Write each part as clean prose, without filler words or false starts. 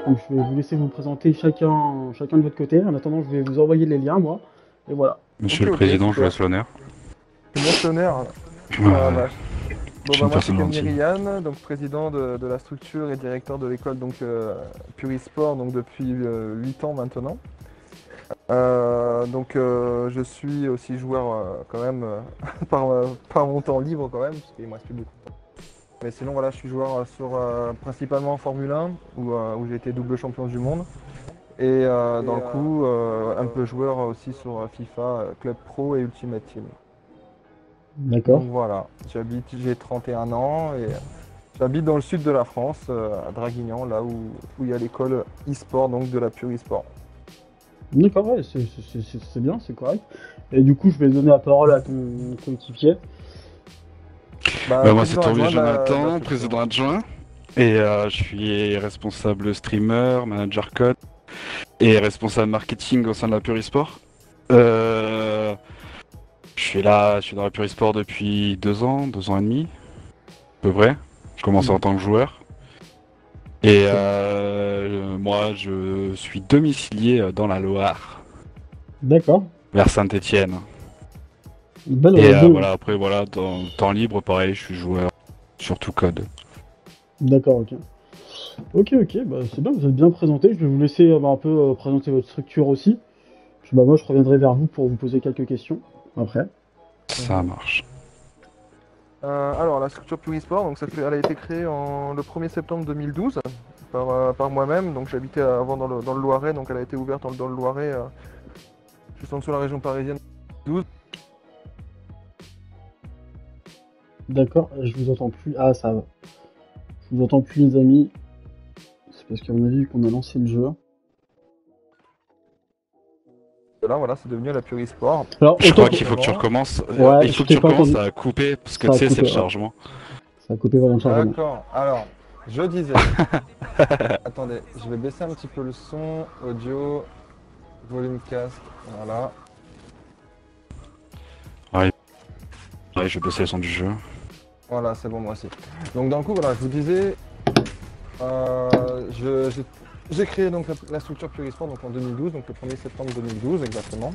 Donc je vais vous laisser vous présenter chacun de votre côté. En attendant, je vais vous envoyer les liens, moi. Et voilà. Monsieur Ok, le ok, Président, je vous super. laisse l'honneur. C'est mon sonner. Oh la Ouais, vache. je Bon suis bah une moi c'est personne Camille gentille. Rian, donc président de la structure et directeur de l'école donc Purisport donc depuis 8 ans maintenant. Je suis aussi joueur quand même par mon temps libre quand même, parce qu'il me reste plus beaucoup de temps. Mais sinon voilà, je suis joueur sur principalement en Formule 1 où j'ai été double champion du monde. Et dans le coup, un peu joueur aussi sur FIFA, Club Pro et Ultimate Team. D'accord. Donc voilà, j'ai 31 ans et j'habite dans le sud de la France, à Draguignan, là où il y a l'école e-sport, donc de la Pure e-sport. D'accord, ouais, c'est bien, c'est correct. Et du coup, je vais donner la parole à ton coéquipier. Bah, Bah, moi, c'est président Tanguy adjoint de la Jonathan, structure. président adjoint. Et je suis responsable streamer, manager code et responsable marketing au sein de la Purisport. Euh, je suis dans la Purisport depuis 2 ans et demi, à peu près. Je commence en tant que joueur. Et Très bien. moi, je suis domicilié dans la Loire, D'accord. vers Saint-Étienne. Belle, Et belle- voilà, après, voilà, dans le temps libre, pareil, je suis joueur, surtout code. D'accord, ok. Ok, ok, bah, c'est bien, vous êtes bien présenté. Je vais vous laisser un peu présenter votre structure aussi. Puis, bah, moi, je reviendrai vers vous pour vous poser quelques questions après. Ça Mhm. marche. Alors, la structure Purisport, donc elle a été créée le 1er septembre 2012 par moi-même. Donc j'habitais avant dans le Loiret, donc elle a été ouverte dans le Loiret, juste en dessous de la région parisienne. 12. D'accord, je vous entends plus. Ah, ça va. Je vous entends plus, les amis. C'est parce qu'à mon avis, qu'on a lancé le jeu. Et là, voilà, c'est devenu la Purisport. Alors, Je autant crois pour... qu'il faut que tu Simplement. recommences. Ouais, Il je faut que tu t'ai pas recommences entendu. à couper parce que Ça tu a sais, c'est coupé, le ouais. chargement. Ça a coupé pendant le chargement. D'accord. Alors, je disais. Attendez, je vais baisser un petit peu le son, audio, volume casque. Voilà. Ouais, ouais, je vais baisser le son du jeu. Voilà, c'est bon, moi aussi. Donc, d'un coup, voilà, je vous disais, j'ai créé donc la structure Purisport donc en 2012, donc le 1er septembre 2012 exactement.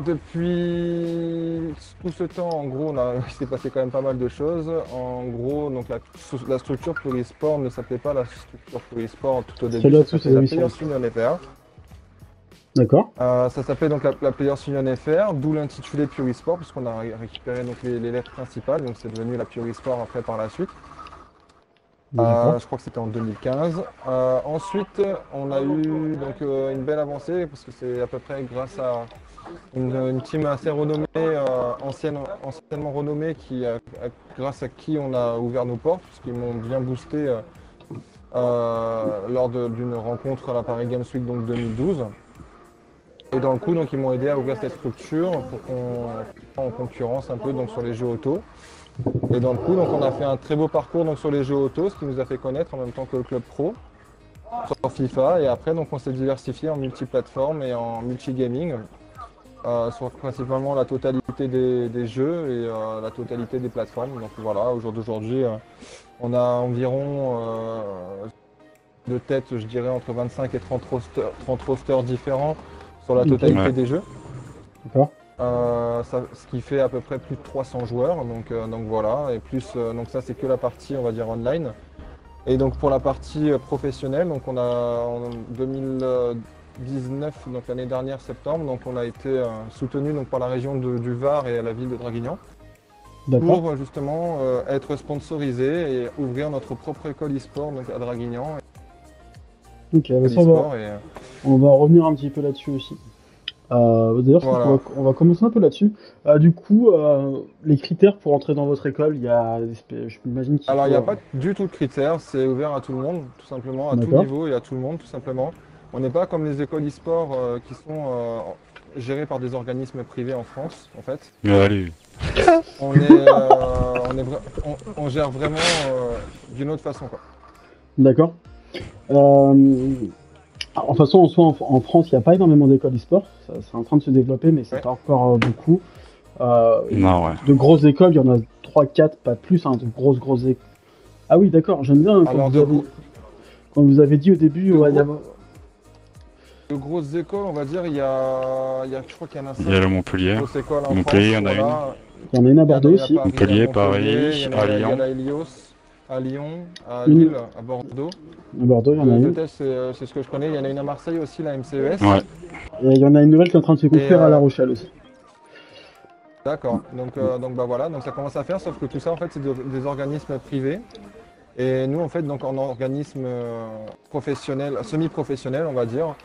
Depuis tout ce temps, en gros, il s'est passé quand même pas mal de choses. En gros, donc la structure Purisport ne s'appelait pas la structure Purisport tout au début, Salut à ça tous, s'appelait les la amis, Players sur Union FR. D'accord. Ça s'appelait donc la Players Union FR, d'où l'intitulé Purisport, puisqu'on a récupéré donc les lettres principales, donc c'est devenu la Purisport après par la suite. D'accord. Je crois que c'était en 2015. Ensuite, on a eu donc une belle avancée parce que c'est à peu près grâce à une team assez renommée, anciennement renommée, grâce à qui on a ouvert nos portes, puisqu'ils m'ont bien boosté lors d'une rencontre à la Paris Games Week donc 2012. Et dans le coup, donc, ils m'ont aidé à ouvrir cette structure pour qu'on soit en concurrence un peu donc, sur les jeux auto. Et dans le coup, donc, on a fait un très beau parcours donc, sur les jeux auto, ce qui nous a fait connaître en même temps que le club pro sur FIFA. Et après, donc, on s'est diversifié en multiplateforme et en multigaming sur principalement la totalité des jeux et la totalité des plateformes. Donc voilà, au jour d'aujourd'hui, on a environ de tête, je dirais, entre 25 et 30 rosters différents sur la Ok. totalité Ouais. des jeux. D'accord. Ce qui fait à peu près plus de 300 joueurs, donc voilà, et plus, donc ça c'est que la partie, on va dire, online. Et donc pour la partie professionnelle, donc on a en 2019, donc l'année dernière, septembre, donc on a été soutenu donc par la région du Var et la ville de Draguignan D'accord. pour justement être sponsorisé et ouvrir notre propre école e-sport donc à Draguignan, Ok, bah ça, e-sport et on va revenir un petit peu là-dessus aussi. D'ailleurs, je pense voilà. on va commencer un peu là-dessus. Du coup, les critères pour entrer dans votre école, je m'imagine qu'il Alors, il faut. n'y a pas du tout de critères, c'est ouvert à tout le monde, tout simplement, à tout D'accord. niveau et à tout le monde, tout simplement. On n'est pas comme les écoles e-sport qui sont gérées par des organismes privés en France, en fait. Allez. On gère vraiment d'une autre façon, quoi. D'accord. En toute façon, en soi, en France, il n'y a pas énormément d'écoles e-sport. C'est en train de se développer, mais c'est Ouais. pas encore beaucoup. Euh, Non, ouais. de grosses écoles, il y en a 3, 4, pas plus, hein, de grosses écoles. Ah oui, d'accord, j'aime bien quand Alors, vous avez. Comme vous avez dit au début, ouais, il y a... De grosses écoles, on va dire, je crois qu'il y en a 5 Il y a le Montpellier. grosses écoles en Montpellier, il y France. en a Voilà. il y en a une à Il y en Bordeaux a une à aussi. Paris, Montpellier, à Montpellier, Paris, il y en à a, il y Lyon. en a à Helios, à Lyon, à Une- Lille, à Bordeaux. À Bordeaux, il y en a De une. tête, c'est ce que je connais. Il y en a une à Marseille aussi, la MCES. Ouais. Et il y en a une nouvelle qui est en train de se construire à La euh, Rochelle aussi. D'accord. Donc bah voilà, donc ça commence à faire, sauf que tout ça en fait c'est des organismes privés. Et nous en fait donc en organisme professionnel, semi-professionnel on va dire,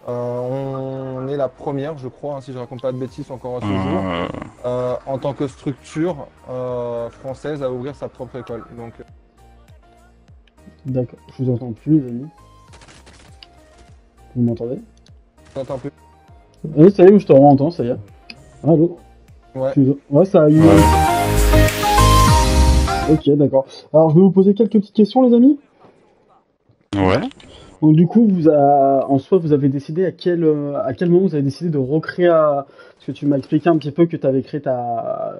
on est la première, je crois, hein, si je raconte pas de bêtises encore à ce jour, en tant que structure française à ouvrir sa propre école. Donc D'accord, je vous entends plus, les amis. Vous m'entendez? j'entends plus. Oui, ça y est, je te entends, ça y est. Allô? Ouais. Ouais, ça a eu. Ouais. Ok, d'accord. Alors, je vais vous poser quelques petites questions, les amis. Ouais. Donc, du coup, en soi, vous avez décidé à quel moment vous avez décidé de recréer. Parce que tu m'as expliqué un petit peu que tu avais créé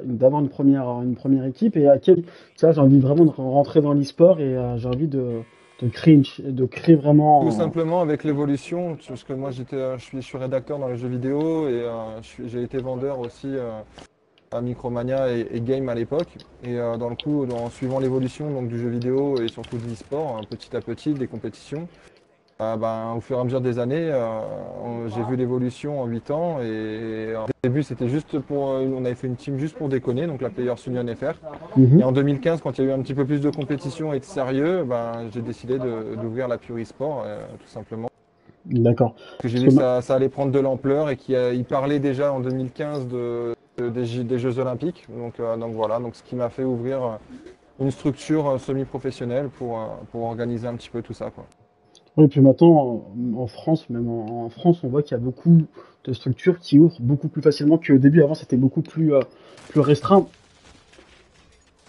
d'abord une première équipe et à quel. Tu vois, j'ai envie vraiment de rentrer dans l'e-sport et j'ai envie de créer vraiment. Tout simplement avec l'évolution, parce que moi je suis rédacteur dans les jeux vidéo et j'ai été vendeur aussi à Micromania et Game à l'époque. Et dans le coup, en suivant l'évolution donc du jeu vidéo et surtout de l'e-sport, petit à petit, des compétitions, au fur et à mesure des années, j'ai vu l'évolution en 8 ans. Et au début, c'était juste on avait fait une team juste pour déconner, donc la Players Union FR. Mhm. Et en 2015, quand il y a eu un petit peu plus de compétition et de sérieux, j'ai décidé d'ouvrir la Pure eSport, tout simplement. D'accord. Parce que j'ai Parce vu que que ça allait prendre de l'ampleur et qu'il parlait déjà en 2015 des Jeux Olympiques. Donc voilà, donc ce qui m'a fait ouvrir une structure semi-professionnelle pour organiser un petit peu tout ça, quoi. Oui, puis maintenant, en France, même en France, on voit qu'il y a beaucoup de structures qui ouvrent beaucoup plus facilement qu'au début. Avant, c'était beaucoup plus restreint.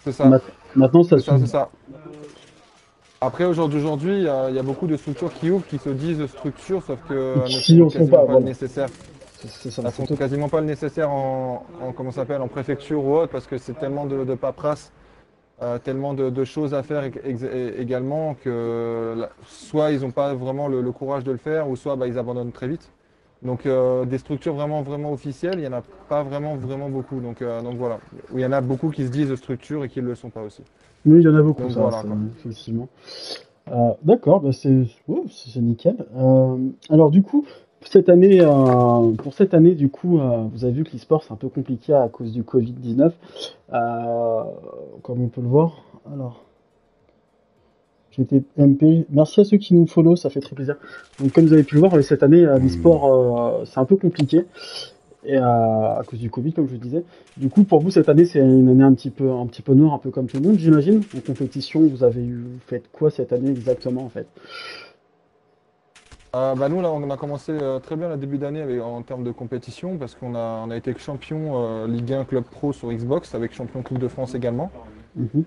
C'est ça, Maintenant, ça c'est ça, s'ouvre. c'est ça. Après, aujourd'hui, il y a beaucoup de structures qui ouvrent, qui se disent structures, sauf qu'elles ne Qui en font font quasiment pas, pas le voilà. nécessaire. C'est ça. Elles font quasiment pas le nécessaire comment ça s'appelle, en préfecture ou autre, parce que c'est tellement de paperasse, tellement de choses à faire également que soit ils n'ont pas vraiment le courage de le faire, ou soit ils abandonnent très vite. Donc des structures vraiment, vraiment officielles, il n'y en a pas vraiment, vraiment beaucoup. Donc voilà. Il y en a beaucoup qui se disent structures et qui ne le sont pas aussi. Oui, il y en a beaucoup, Donc ça, voilà, quoi. effectivement. D'accord, bah c'est nickel. Alors du coup, pour cette année, du coup, vous avez vu que l'e-sport c'est un peu compliqué à cause du Covid-19, comme on peut le voir. Alors, j'étais MP. Merci à ceux qui nous follow, ça fait très plaisir. Donc comme vous avez pu le voir, cette année, l'e-sport c'est un peu compliqué et à cause du Covid, comme je le disais. Du coup, pour vous, cette année, c'est une année un petit peu noire, un peu comme tout le monde, j'imagine. En compétition, vous faites quoi cette année exactement, en fait? Nous, là, on a commencé très bien le début d'année en termes de compétition parce on a été champion Ligue 1 Club Pro sur Xbox avec champion Coupe de France également. Mhm.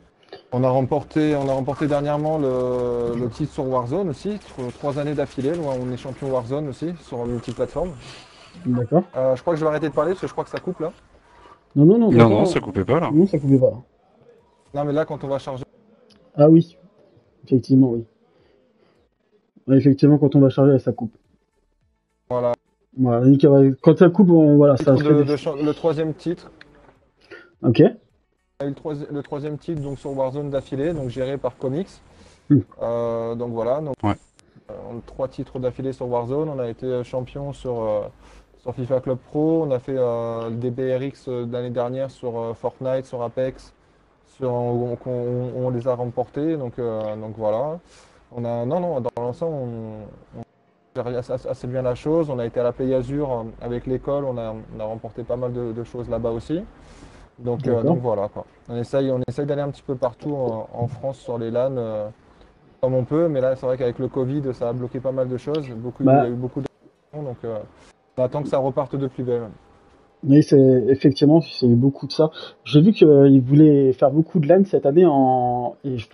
On a remporté dernièrement le titre sur Warzone aussi, 3 années d'affilée. On est champion Warzone aussi sur multiplateforme. D'accord. Je crois que je vais arrêter de parler parce que je crois que ça coupe là. Non, Non, d'accord. ça coupait pas là. Non, ça coupait pas. Non, mais là, quand on va charger. Ah oui, effectivement, oui. Ouais, effectivement, quand on va charger, ça coupe. Voilà. Voilà, nickel, ouais. Quand ça coupe, voilà, ça se fait Le troisième titre. Ok. On a eu le troisième titre donc, sur Warzone d'affilée, donc géré par Comics. Donc voilà. Ouais. On a 3 titres d'affilée sur Warzone. On a été champion sur FIFA Club Pro. On a fait des BRX l'année dernière sur Fortnite, sur Apex. On les a remportés. Donc voilà. Dans l'ensemble, on gère assez bien la chose. On a été à la Play Azur avec l'école. On a remporté pas mal de choses là-bas aussi. Donc voilà, quoi. On essaye d'aller un petit peu partout en France sur les LAN comme on peut, mais là c'est vrai qu'avec le Covid ça a bloqué pas mal de choses. Il y a eu beaucoup de donc on attend que ça reparte de plus belle. Oui, effectivement, c'est beaucoup de ça. J'ai vu qu'ils voulaient faire beaucoup de LAN cette année et je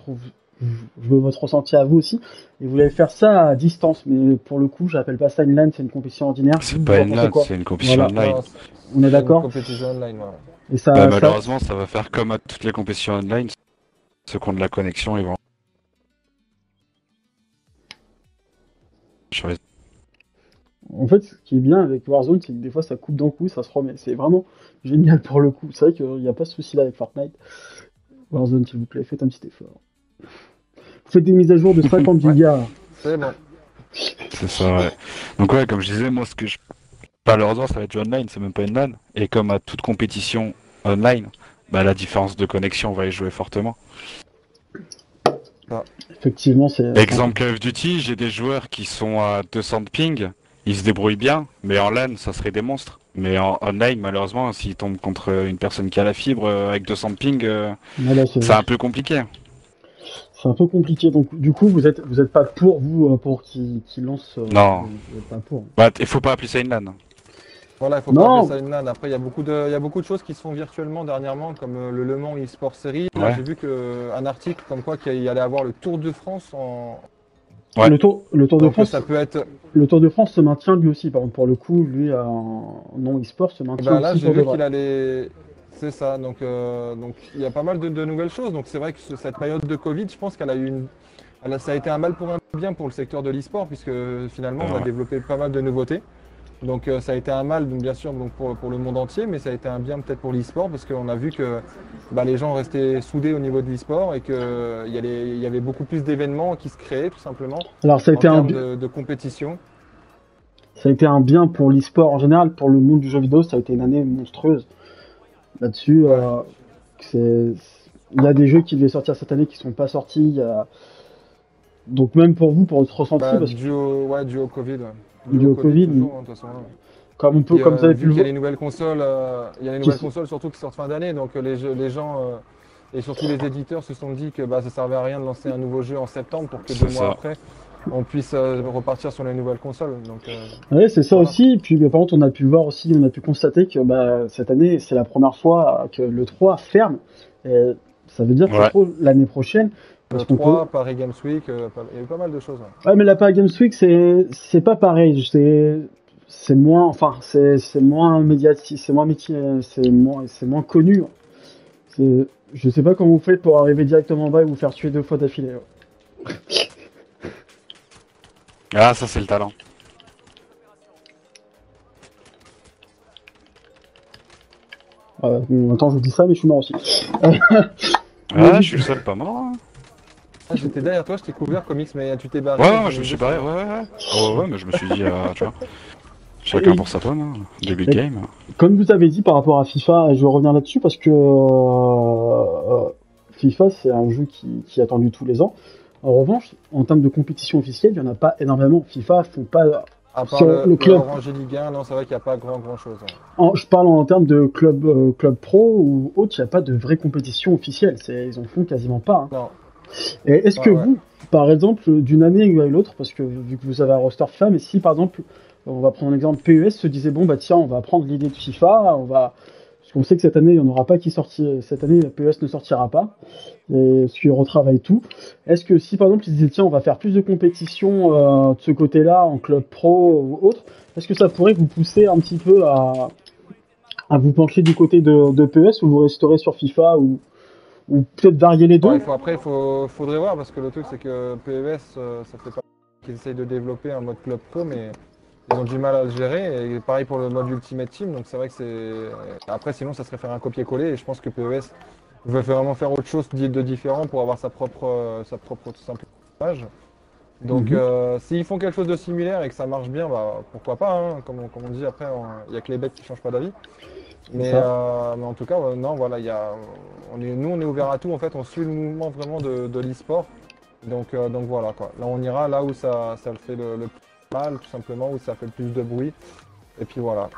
veux votre ressenti à vous aussi. Ils voulaient faire ça à distance, mais pour le coup, j'appelle pas ça une LAN, c'est une compétition ordinaire. C'est pas une LAN, c'est une compétition online. Non, On est d'accord? Une compétition online, voilà. Et ça, malheureusement, ça va faire comme à toutes les compétitions online. Ceux qui ont de la connexion, ils vont. sur les... En fait, ce qui est bien avec Warzone, c'est que des fois ça coupe d'un coup, ça se remet. C'est vraiment génial pour le coup. C'est vrai qu'il n'y a pas ce souci là avec Fortnite. Warzone, s'il vous plaît, faites un petit effort. Faites des mises à jour de 50 Ouais. gigas. C'est bon. C'est ça, ouais. Donc ouais, comme je disais, moi, ce que je... Malheureusement, ça va être du online, c'est même pas une LAN. Et comme à toute compétition online, bah, la différence de connexion va y jouer fortement. Effectivement, c'est un peu. Exemple Call of Duty, j'ai des joueurs qui sont à 200 de ping, ils se débrouillent bien, mais en LAN, ça serait des monstres. Mais en online, malheureusement, s'ils tombent contre une personne qui a la fibre avec 200 de ping, Voilà, c'est un peu compliqué. c'est un peu compliqué. Donc, du coup, vous êtes pas pour vous, pour qui lance. Non, Vous êtes pas pour. bah, il faut pas appeler ça une LAN. Voilà, il faut pas Non. appeler ça une LAN. Après, il y a beaucoup de choses qui se font virtuellement dernièrement, comme le Le Mans eSport Series. Là, Ouais. j'ai vu un article comme quoi qu'il y allait avoir le Tour de France en. Ouais. Le Tour de Donc France. ça peut être. Le Tour de France se maintient lui aussi. Par contre, pour le coup, lui, en non e-sport se maintient Ben là, aussi j'ai pour de vu vrai. qu'il allait. C'est ça. Donc il y a pas mal de nouvelles choses. Donc c'est vrai que cette période de Covid, je pense qu'elle a eu une. Ça a été un mal pour un bien pour le secteur de l'e-sport, puisque finalement, on a Ouais. développé pas mal de nouveautés. Donc ça a été un mal, donc, bien sûr, donc, pour le monde entier, mais ça a été un bien peut-être pour l'e-sport, parce qu'on a vu que les gens restaient soudés au niveau de l'e-sport et qu'il y avait beaucoup plus d'événements qui se créaient, tout simplement, Alors, en termes de compétition. ça a été un bien pour l'e-sport en général, pour le monde du jeu vidéo, ça a été une année monstrueuse. Là-dessus, Ouais. il y a des jeux qui devaient sortir cette année qui sont pas sortis. Donc même pour vous, pour votre ressenti, parce que Dû au Covid. Ouais. dû au Covid, toujours, hein, de toute façon, ouais. comme Puis, vous avez pu vu le qu'il y a voir, les nouvelles consoles, il y a les qui nouvelles sont- consoles surtout qui sortent fin d'année, donc les gens et surtout les éditeurs se sont dit que ça servait à rien de lancer un nouveau jeu en septembre pour que C'est 2 mois ça. après on puisse repartir sur les nouvelles consoles. Donc, ouais, c'est ça voilà. aussi. Et puis, par contre, on a pu voir aussi, on a pu constater que cette année, c'est la première fois que le 3 ferme. Et ça veut dire que Ouais. pour l'année prochaine, Le parce qu'on 3, Paris Games Week, il y a eu pas mal de choses. Ouais. Ouais, mais la Paris Games Week, c'est pas pareil. C'est moins, enfin, c'est moins médiatique, c'est moins connu. Je sais pas comment vous faites pour arriver directement en bas et vous faire tuer 2 fois d'affilée. Ah, ça, c'est le talent. Bon, attends, je vous dis ça, mais je suis mort aussi. Ah, je suis le seul pas mort. Hein. Ah, j'étais derrière toi, je t'ai couvert comics, mais tu t'es barré. Ouais, moi, je me suis barré. Ouais. Oh, ouais, mais je me suis dit, tu vois, chacun pour sa pomme, hein. Début de game. Comme vous avez dit par rapport à FIFA, je vais revenir là-dessus parce que FIFA, c'est un jeu qui est attendu tous les ans. En revanche, en termes de compétition officielle, il n'y en a pas énormément. FIFA font pas. À part Sur le club. Orange et Ligue 1, non, c'est vrai qu'il n'y a pas grand chose. Je parle en termes de club pro ou autre, il n'y a pas de vraie compétition officielle. Ils en font quasiment pas. Hein. Non. Et est-ce que Ouais. vous, par exemple, d'une année à l'autre, parce que vu que vous avez un roster FIFA, mais si par exemple, on va prendre un exemple, PES se disait bon bah tiens, on va prendre l'idée de FIFA, parce qu'on sait que cette année il n'y en aura pas qui sortit, cette année PES ne sortira pas, et ce qui retravaille tout. Est-ce que si par exemple ils disaient tiens, on va faire plus de compétition de ce côté-là en club pro ou autre, est-ce que ça pourrait vous pousser un petit peu à vous pencher du côté de PES ou vous resterez sur FIFA ou peut-être varier les deux? Ouais, faudrait voir parce que le truc c'est que PES, ça fait pas qu'ils essayent de développer un mode club pro, mais ils ont du mal à le gérer. Et pareil pour le mode Ultimate Team, donc c'est vrai que c'est. Après, sinon, ça serait faire un copier-coller. Et je pense que PES veut vraiment faire autre chose de différent pour avoir sa propre tout simple image. Donc, s'ils font quelque chose de similaire et que ça marche bien, pourquoi pas. Hein, comme on dit après, il n'y a que les bêtes qui changent pas d'avis. Mais en tout cas, non, voilà, nous on est ouvert à tout. En fait, on suit le mouvement vraiment de l'e-sport. Donc voilà quoi. Là, on ira là où ça le fait le plus mal, tout simplement, où ça fait le plus de bruit. Et puis voilà.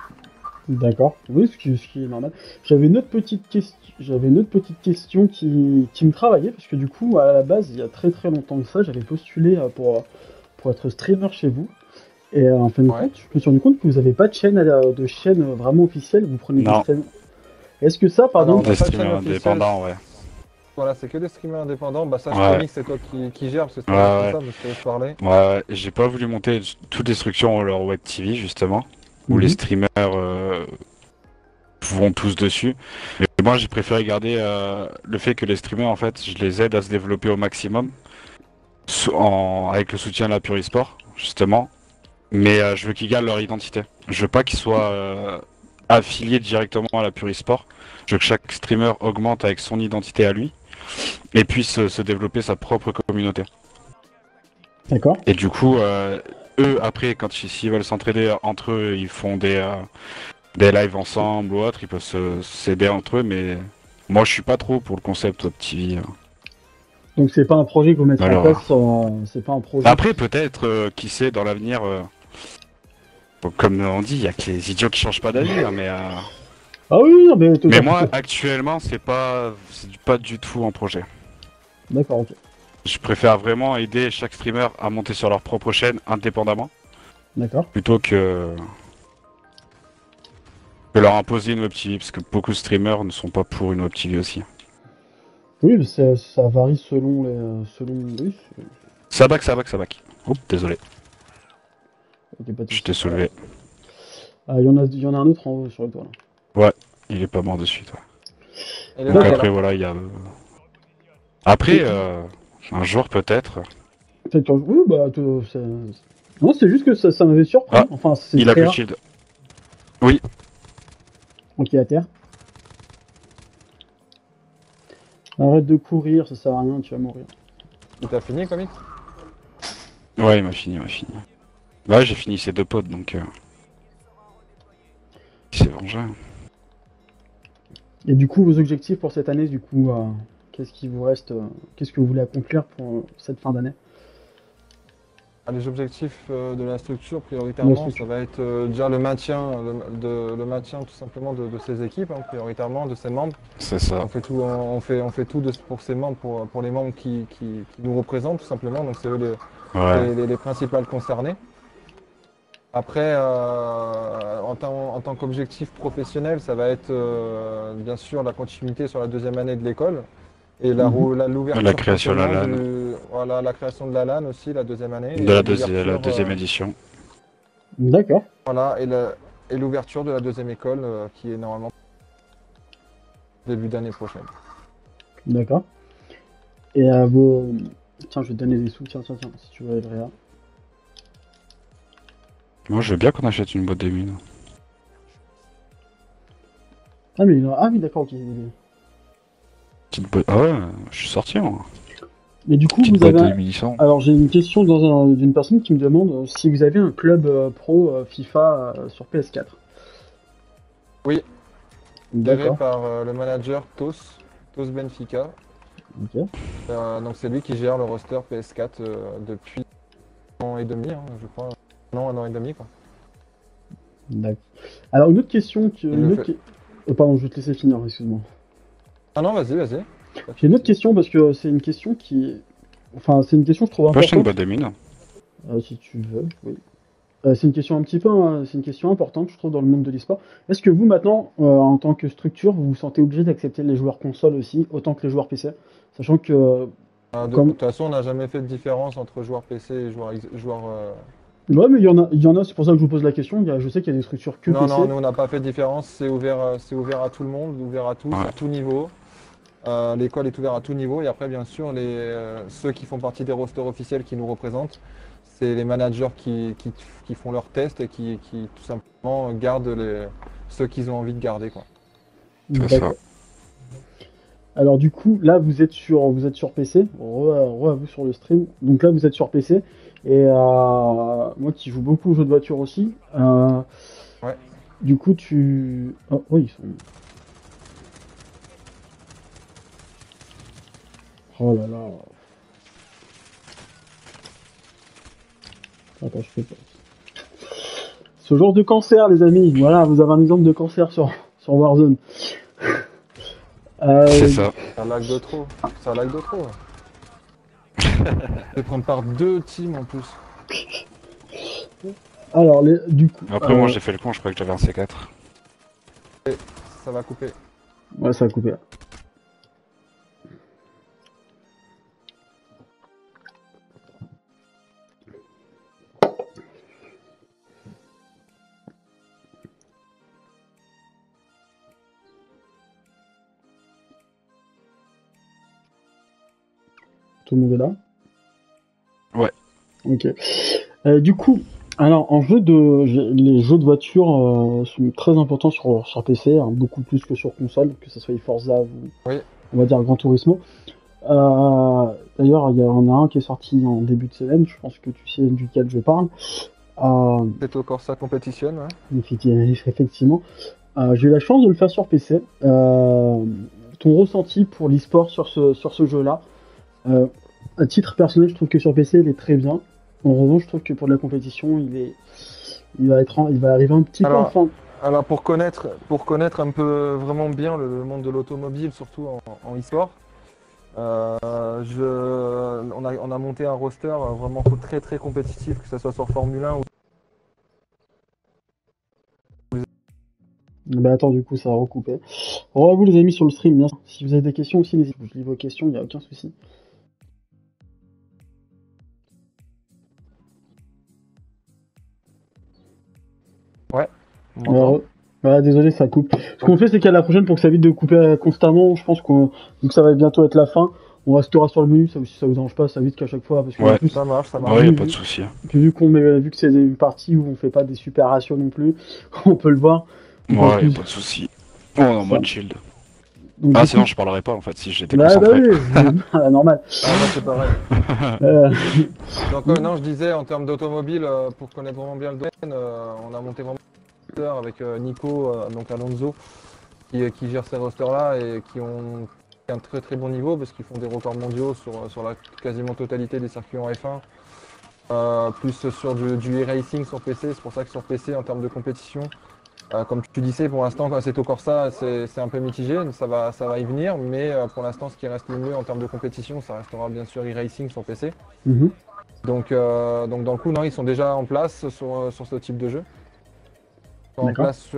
D'accord, oui, ce qui est normal. J'avais une autre petite question qui me travaillait, parce que du coup, à la base, il y a très très longtemps que ça, j'avais postulé pour être streamer chez vous. Et en fin de compte, je me suis rendu compte que vous n'avez pas de chaîne vraiment officielle, vous prenez des Non. streamers. Est-ce que ça, par Alors, exemple, Des pas de chaîne streamers officielle. indépendants, ouais. Voilà, c'est que des streamers indépendants. Ça, Ouais. Streamix, c'est toi qui gère, parce que c'est Ouais, toi ouais. responsable, je te laisse parler. Ouais, j'ai pas voulu monter toute les structures leur web TV, justement, où les streamers vont tous dessus. Mais moi, j'ai préféré garder le fait que les streamers, en fait, je les aide à se développer au maximum, avec le soutien de la Pure eSport, justement. Mais je veux qu'ils gardent leur identité. Je veux pas qu'ils soient affiliés directement à la Pure eSport. Je veux que chaque streamer augmente avec son identité à lui et puisse se développer sa propre communauté. D'accord. Et du coup, eux, après, s'ils veulent s'entraider entre eux, ils font des lives ensemble ou autre, ils peuvent s'aider entre eux, mais moi, je suis pas trop pour le concept Web TV. Donc c'est pas un projet que vous mettrez en Alors, place, c'est pas un projet. après, peut-être, qui sait, dans l'avenir, comme on dit, il y a que les idiots qui changent pas d'avis, hein, Ah oui, non, mais mais moi, actuellement, c'est pas du tout un projet. D'accord, ok. Je préfère vraiment aider chaque streamer à monter sur leur propre chaîne indépendamment, D'accord. plutôt que leur imposer une Web TV, parce que beaucoup de streamers ne sont pas pour une Web TV aussi. Oui, mais ça varie selon oui, Ça back, ça back, ça back. Oups, désolé, ok, pas de je souci. t'ai soulevé. Ah, il y en a un autre en haut sur le toit là. Ouais, il est pas mort dessus, toi. Et les Donc mecs, après, alors voilà, il y a... Après, un jour peut-être... Oui, bah, non, c'est juste que ça m'avait surpris. Ah, Enfin, c'est il a très plus de rare. shield. Oui, Ok, à terre. Arrête de courir, ça sert à rien, tu vas mourir. il t'a fini, comics? ouais, il m'a fini, Bah, j'ai fini ces deux potes, donc... Il s'est vengé. Et du coup, vos objectifs pour cette année, du coup, qu'est-ce qui vous reste, qu'est-ce que vous voulez accomplir pour cette fin d'année? Ah, les objectifs de la structure, prioritairement, ça va être déjà le maintien, le maintien tout simplement de ces équipes, hein, prioritairement, de ses membres. C'est ça. On fait tout, pour ces membres, pour les membres qui nous représentent, tout simplement. Donc, c'est eux Ouais. les principales concernées. Après, en tant qu'objectif professionnel, ça va être bien sûr la continuité sur la deuxième année de l'école et l'ouverture La création de la prochainement LAN. voilà, la création de la LAN aussi, la deuxième année. De Et la l'ouverture, deuxième édition. D'accord, voilà, et l'ouverture de la deuxième école qui est normalement début d'année prochaine. d'accord. Et vos... Tiens, je vais te donner des sous, tiens, si tu veux, Evrea. Moi, je veux bien qu'on achète une boîte de mines. Ah, ah oui, d'accord, ok. Petite boîte... Ah ouais, je suis sorti, moi. Mais du coup, Petite vous boîte avez... de munitions. Alors, j'ai une question d'une personne qui me demande si vous avez un club pro FIFA sur PS4. Oui, géré D'accord, par le manager Tos Benfica. ok. Donc c'est lui qui gère le roster PS4 depuis un an et demi, hein, je crois. Non, un an et demi, quoi. D'accord. Alors, une autre question... Il le fait. pardon, je vais te laisser finir, excuse-moi. Ah non, vas-y. J'ai une autre question parce que c'est une question qui... Enfin, c'est une question que je trouve On peut acheter une importante. boîte de mines. Si tu veux, oui. C'est une question un petit peu, hein, c'est une question importante, je trouve, dans le monde de l'e-sport. Est-ce que vous, maintenant, en tant que structure, vous vous sentez obligé d'accepter les joueurs console aussi, autant que les joueurs PC? Sachant que, De comme... toute façon, on n'a jamais fait de différence entre joueurs PC et joueurs. Ouais, mais il y en a, c'est pour ça que je vous pose la question. Je sais qu'il y a des structures que Non, PC. nous on n'a pas fait de différence. C'est ouvert à tout le monde, ouvert à tous, Ouais. à tout niveau. L'école est ouverte à tout niveau. Et après, bien sûr, ceux qui font partie des rosters officiels qui nous représentent, c'est les managers qui font leurs tests et qui tout simplement gardent ceux qu'ils ont envie de garder, quoi. C'est ça. D'accord. Alors du coup, là vous êtes sur PC, re à vous sur le stream. Donc là vous êtes sur PC et moi qui joue beaucoup aux jeux de voiture aussi. Ouais. Du coup tu... Oh oui, ils sont... Oh là là. Attends, je fais pas. Ce genre de cancer, les amis. Voilà, vous avez un exemple de cancer sur Warzone. C'est ça. C'est un lag de trop. C'est un lag de trop. Je vais prendre par 2 teams en plus. Alors, du coup... Après, moi, j'ai fait le con, je croyais que j'avais un C4. Ça va couper. Ouais, ça a coupé. Tout le monde est là? Ouais. Ok. Du coup, Alors, les jeux de voiture sont très importants sur PC, hein, beaucoup plus que sur console, que ce soit Forza ou, Oui, on va dire, Gran Turismo. D'ailleurs, il y en a un qui est sorti en début de semaine, je pense que tu sais duquel je parle. c'est au Corsa Competition, ouais. Effectivement. J'ai eu la chance de le faire sur PC. Ton ressenti pour l'e-sport sur ce jeu-là? À titre personnel, je trouve que sur PC, il est très bien. En revanche, je trouve que pour de la compétition, il va arriver un petit peu en Alors, fin. alors pour connaître un peu vraiment bien le monde de l'automobile, surtout en e-sport, on a monté un roster vraiment très très compétitif, que ce soit sur Formule 1 ou Bah attends, du coup, ça va recouper. Au revoir à vous les amis sur le stream. Bien. Si vous avez des questions aussi, n'hésitez pas. Je lis vos questions, il n'y a aucun souci. ouais. On m'entend. Voilà, désolé, ça coupe. Ce qu'on fait, c'est qu'à la prochaine, pour que ça évite de couper constamment, je pense vu que ça va bientôt être la fin, on restera sur le menu. Ça, si ça vous dérange pas, ça évite qu'à chaque fois, parce que en Ouais. plus, Ça marche, ça Ouais, marche. y a pas de souci. puis vu que c'est une partie où on fait pas des super ratios non plus, on peut le voir. Donc, en Ouais, y a plus, pas de souci. On est en ça- mode shield. donc, Ah, du sinon coup, je parlerais pas en fait si j'étais bah concentré. oui, c'est normal. Ah, bah, c'est pareil. Euh, Donc non, je disais en termes d'automobile, pour connaître vraiment bien le domaine, on a monté vraiment un roster avec Nico, donc Alonso, qui gère ces rosters-là et qui ont un très très bon niveau parce qu'ils font des records mondiaux sur la quasiment totalité des circuits en F1, plus sur du e-racing sur PC. C'est pour ça que sur PC, en termes de compétition, comme tu disais, pour l'instant, quand c'est au Corsa, c'est un peu mitigé, ça va y venir, mais pour l'instant, ce qui reste le mieux en termes de compétition, ça restera bien sûr e-racing sur PC. mhm, Donc dans le coup, non, ils sont déjà en place sur ce type de jeu. Ils sont en D'accord. place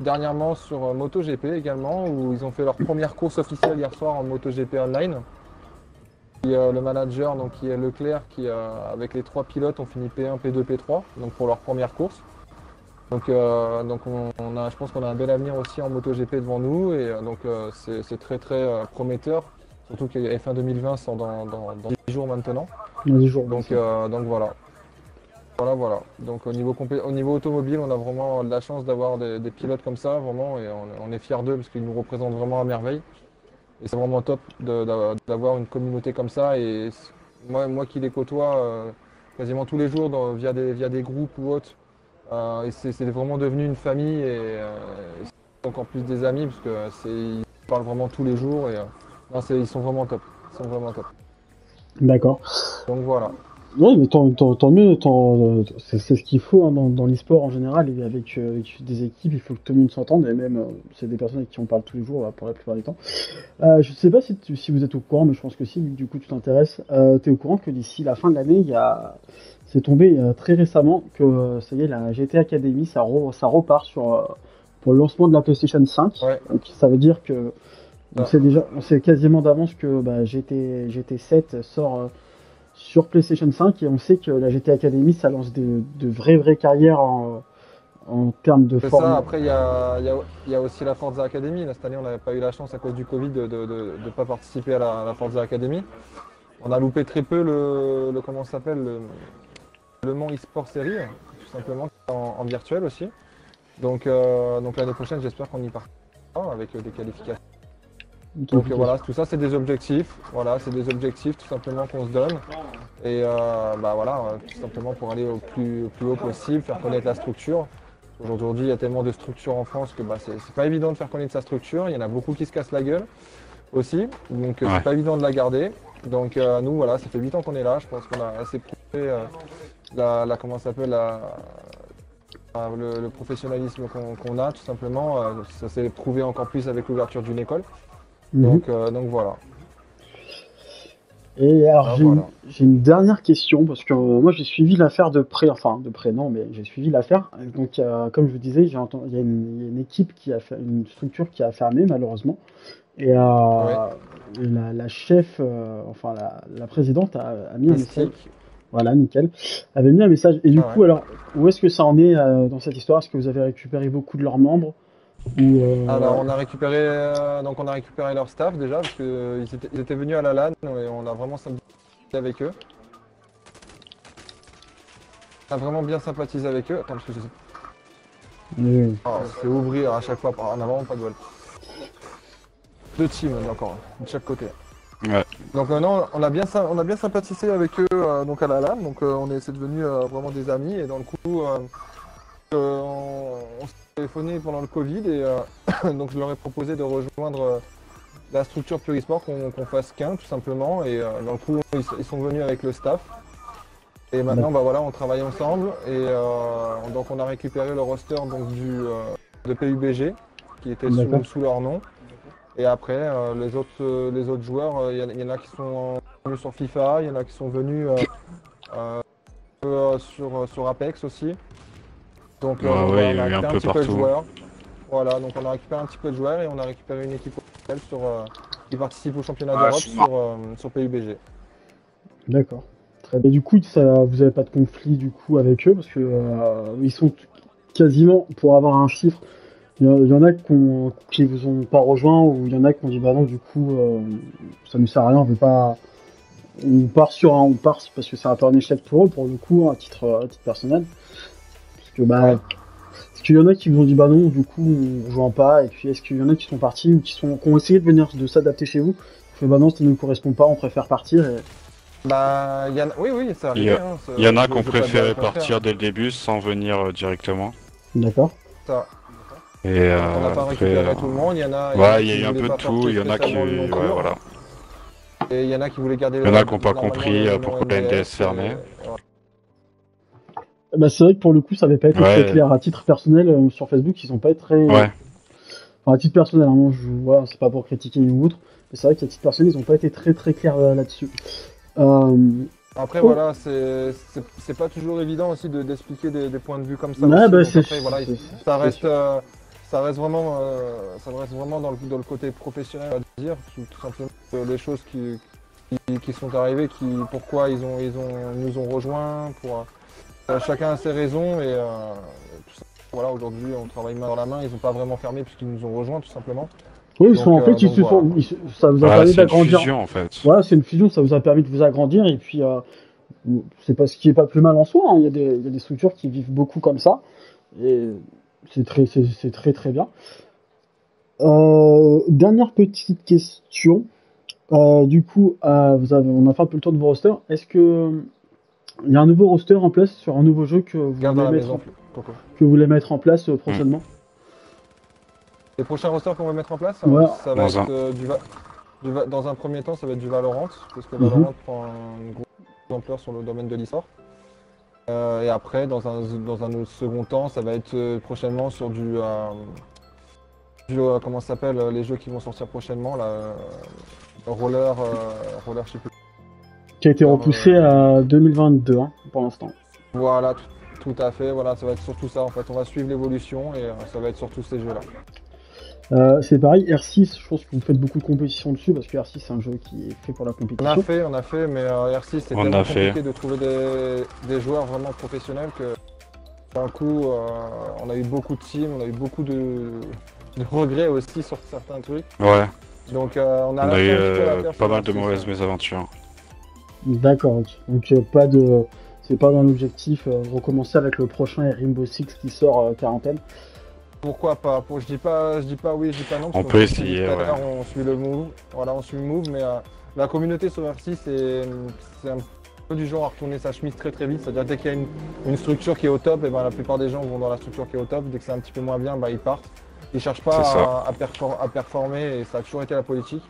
dernièrement sur MotoGP également, où ils ont fait leur première course officielle hier soir en MotoGP Online. Le manager, donc, qui est Leclerc, avec les 3 pilotes, ont fini P1, P2, P3, donc pour leur première course. Donc je pense qu'on a un bel avenir aussi en MotoGP devant nous, et c'est très très prometteur, surtout que F1 2020 sort dans 10 jours maintenant. Vas-y, jour. Donc voilà. Voilà. Donc au niveau automobile, on a vraiment de la chance d'avoir des pilotes comme ça, vraiment, et on est fiers d'eux parce qu'ils nous représentent vraiment à merveille. Et c'est vraiment top d'avoir une communauté comme ça. Et moi qui les côtoie quasiment tous les jours via des groupes ou autres, et c'est vraiment devenu une famille et c'est encore plus des amis parce que ils parlent vraiment tous les jours et non, ils sont vraiment top. Ils sont vraiment top. D'accord. Donc voilà. Ouais, mais tant mieux, c'est ce qu'il faut hein, dans l'e-sport en général, et avec des équipes, il faut que tout le monde s'entende, et même, c'est des personnes avec qui on parle tous les jours, pour la plupart du temps. Je sais pas si vous êtes au courant, mais je pense que si, vu que du coup tu t'intéresses, t'es au courant que d'ici la fin de l'année, c'est tombé très récemment que, ça y est, la GT Academy, ça repart pour le lancement de la PlayStation 5. Ouais. Donc ça veut dire que Ah. on sait quasiment d'avance que GT 7 sort sur PlayStation 5, et on sait que la GT Academy, ça lance de vraies carrières en termes de C'est forme. ça, après il y a aussi la Forza Academy. Là, cette année, on n'avait pas eu la chance à cause du Covid de pas participer à la Forza Academy. On a loupé très peu comment ça s'appelle, le Mans eSport Series, tout simplement, en virtuel aussi. Donc l'année prochaine, j'espère qu'on y part avec des qualifications. Donc voilà, tout ça c'est des objectifs. Voilà, c'est des objectifs tout simplement qu'on se donne. Et tout simplement pour aller au plus haut possible, faire connaître la structure. Aujourd'hui, il y a tellement de structures en France que c'est pas évident de faire connaître sa structure. Il y en a beaucoup qui se cassent la gueule aussi. Donc Ouais. c'est pas évident de la garder. Donc nous, voilà, ça fait 8 ans qu'on est là. Je pense qu'on a assez prouvé comment ça s'appelle, le professionnalisme qu'on a tout simplement. Ça s'est prouvé encore plus avec l'ouverture d'une école. Mhm. Donc voilà. Et alors, Ah, voilà. j'ai une dernière question, parce que moi j'ai suivi l'affaire de près non, mais j'ai suivi l'affaire. Donc, comme je vous disais, il y a une équipe une structure qui a fermé malheureusement. Et Ouais. la chef, la présidente a mis un message. Mystique. Voilà, nickel. Avait mis un message. Et du Ah coup, ouais. alors, où est-ce que ça en est dans cette histoire? Est-ce que vous avez récupéré beaucoup de leurs membres? Ou, Alors on a récupéré leur staff déjà parce que ils étaient venus à la LAN et on a vraiment sympathisé avec eux. a vraiment bien sympathisé avec eux. Attends, parce que je sais Oui. pas, c'est ouvrir à chaque fois, on n'a vraiment pas de vol. Deux teams encore, de chaque côté. Ouais. Donc non, on a bien sympathisé avec eux donc à la LAN, donc c'est devenu vraiment des amis et dans le coup on s'est téléphoné pendant le Covid et donc je leur ai proposé de rejoindre la structure Plurisport, qu'on fasse qu'un tout simplement et dans le coup ils sont venus avec le staff et maintenant bah voilà on travaille ensemble et donc on a récupéré le roster donc de PUBG qui était sous leur nom. Et après, les autres joueurs, il y en a qui sont venus sur FIFA, il y en a qui sont venus sur Apex aussi. Donc Ouais, voilà, ouais, il y on a a eu un récupéré un peu petit peu de partout. joueurs. Voilà, donc on a récupéré un petit peu de joueurs et on a récupéré une équipe officielle qui participe au championnat d'Europe sur PUBG. D'accord. Très bien. Et du coup, vous n'avez pas de conflit du coup avec eux parce que ils sont quasiment, pour avoir un chiffre, il y en a qui vous ont pas rejoint ou il y en a qui ont dit bah non, du coup, ça ne sert à rien, on veut pas. On part parce que c'est un peu un échec pour eux, pour le coup, à titre personnel. Parce que bah, est-ce qu'il y en a qui vous ont dit bah non, du coup, on rejoint pas, et puis est-ce qu'il y en a qui sont partis ou qui ont essayé de venir de s'adapter chez vous, qui fait bah non, ça ne nous correspond pas, on préfère partir. Et... Bah, oui, ça arrive. Il y en a qui ont préféré partir dès le début sans venir directement. D'accord. Ça. Et on n'a pas récupéré tout le monde, il y en a. Ouais, il y a eu un peu de tout, il y en a qui. Ouais, voilà. Et il y en a qui voulaient garder. Il y en a qui n'ont pas compris pourquoi la NDS fermait. Bah, c'est vrai que pour le coup, ça n'avait pas été très clair. À titre personnel, sur Facebook, ils n'ont pas été très. Ouais. Enfin, à titre personnel, hein, c'est pas pour critiquer ou autre, mais c'est vrai qu'à titre personnel, ils n'ont pas été très très clairs là-dessus. Après, voilà, c'est pas toujours évident aussi d'expliquer des points de vue comme ça. Ouais, aussi. Après, voilà, ça reste vraiment dans le côté professionnel, à dire, tout simplement. Les choses qui sont arrivées, pourquoi ils nous ont rejoints, chacun a ses raisons et tout ça. Voilà, aujourd'hui on travaille main dans la main, ils n'ont pas vraiment fermé puisqu'ils nous ont rejoints tout simplement. Oui, parce qu'en fait, ça vous a permis d'agrandir. C'est une fusion en fait. Voilà, c'est une fusion, ça vous a permis de vous agrandir et puis c'est pas ce qui est pas plus mal en soi. Hein. Il y a des structures qui vivent beaucoup comme ça et c'est très très bien. Dernière petite question. Du coup, on a fait un peu le tour de vos rosters. Est-ce que il y a un nouveau roster en place sur un nouveau jeu que vous voulez mettre en place prochainement? Les prochains rosters qu'on va mettre en place, ouais. Ça va être dans un premier temps, ça va être du Valorant, parce que Valorant prend une grosse ampleur sur le domaine de l'e-sport. Et après, dans un autre second temps, ça va être prochainement sur comment ça s'appelle, les jeux qui vont sortir prochainement, Roller, je sais plus. Qui a été repoussé à 2022 hein, pour l'instant. Voilà, tout à fait, voilà, ça va être surtout ça en fait, on va suivre l'évolution et ça va être surtout ces jeux-là. C'est pareil, R6, je pense que vous faites beaucoup de compétitions dessus parce que R6 c'est un jeu qui est fait pour la compétition. On a fait, mais R6 c'est tellement compliqué de trouver des joueurs vraiment professionnels que d'un coup on a eu beaucoup de teams, on a eu beaucoup de regrets aussi sur certains trucs. Ouais. Donc on a eu pas mal de mauvaises mésaventures. D'accord, donc c'est pas dans l'objectif recommencer avec le prochain Rainbow Six qui sort quarantaine. Pourquoi pas? Je dis pas oui, je dis pas non. On peut essayer. On suit le move, mais la communauté sur R6 c'est un peu du genre à retourner sa chemise très très vite. C'est-à-dire dès qu'il y a une structure qui est au top, et ben la plupart des gens vont dans la structure qui est au top. Dès que c'est un petit peu moins bien, ils partent. Ils cherchent pas à performer et ça a toujours été la politique.